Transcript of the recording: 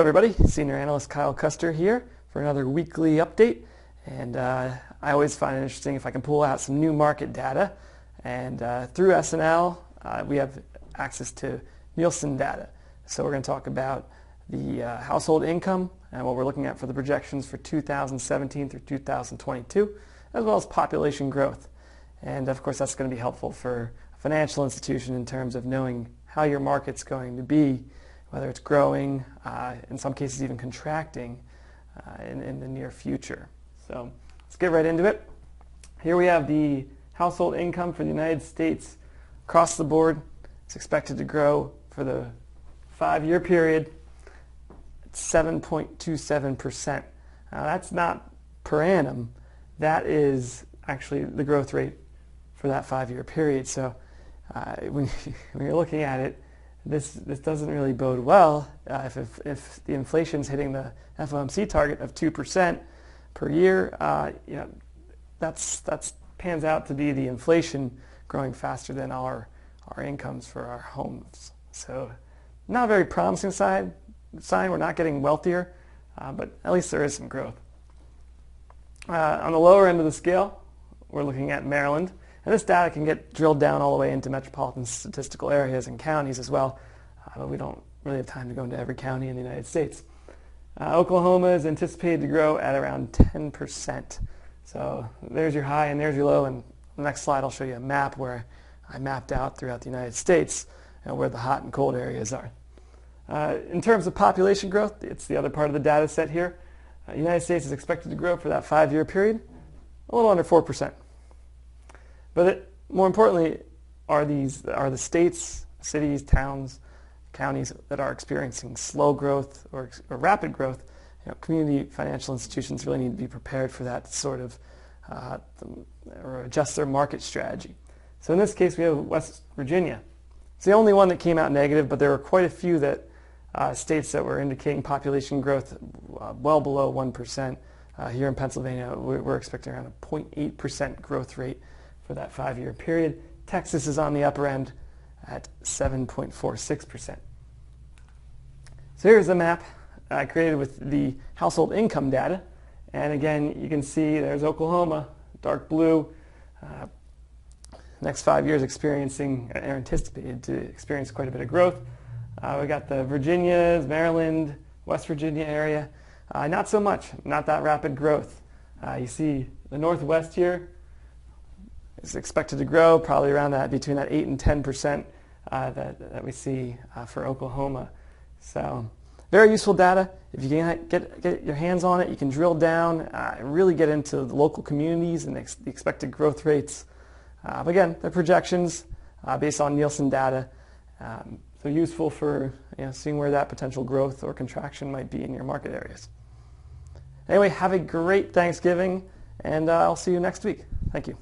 everybody, Senior Analyst Kyle Custer here for another weekly update. And I always find it interesting if I can pull out some new market data. And through SNL, we have access to Nielsen data. So we're going to talk about the household income and what we're looking at for the projections for 2017 through 2022, as well as population growth. And of course, that's going to be helpful for a financial institution in terms of knowing how your market's going to be, whether it's growing, in some cases even contracting in the near future. So let's get right into it. Here we have the household income for the United States across the board. It's expected to grow for the 5-year period at 7.27%. Now that's not per annum. That is actually the growth rate for that 5-year period. So when you're looking at it, this doesn't really bode well if the inflation's hitting the FOMC target of 2% per year. That's pans out to be the inflation growing faster than our incomes for our homes. So not a very promising sign. We're not getting wealthier, but at least there is some growth. On the lower end of the scale, we're looking at Maryland. And this data can get drilled down all the way into metropolitan statistical areas and counties as well, but we don't really have time to go into every county in the United States. Oklahoma is anticipated to grow at around 10%. So there's your high and there's your low. And on the next slide, I'll show you a map where I mapped out throughout the United States where the hot and cold areas are. In terms of population growth, it's the other part of the data set here. The United States is expected to grow for that 5-year period a little under 4%. But more importantly are the states, cities, towns, counties that are experiencing slow growth or rapid growth. Community financial institutions really need to be prepared for that sort of or adjust their market strategy. So in this case, we have West Virginia. It's the only one that came out negative, but there were quite a few states that were indicating population growth well below 1%. Here in Pennsylvania, we're expecting around a 0.8% growth rate for that 5-year period. Texas is on the upper end at 7.46%. So here's the map I created with the household income data. And again, you can see there's Oklahoma, dark blue. Next 5 years experiencing, or anticipated to experience quite a bit of growth. We got the Virginias, Maryland, West Virginia area. Not so much, not that rapid growth. You see the Northwest here is expected to grow probably around that, between that 8 and 10% that we see for Oklahoma. So very useful data. If you can get your hands on it, you can drill down and really get into the local communities and the expected growth rates. But again, they're projections based on Nielsen data. So useful for seeing where that potential growth or contraction might be in your market areas. Anyway, have a great Thanksgiving, and I'll see you next week. Thank you.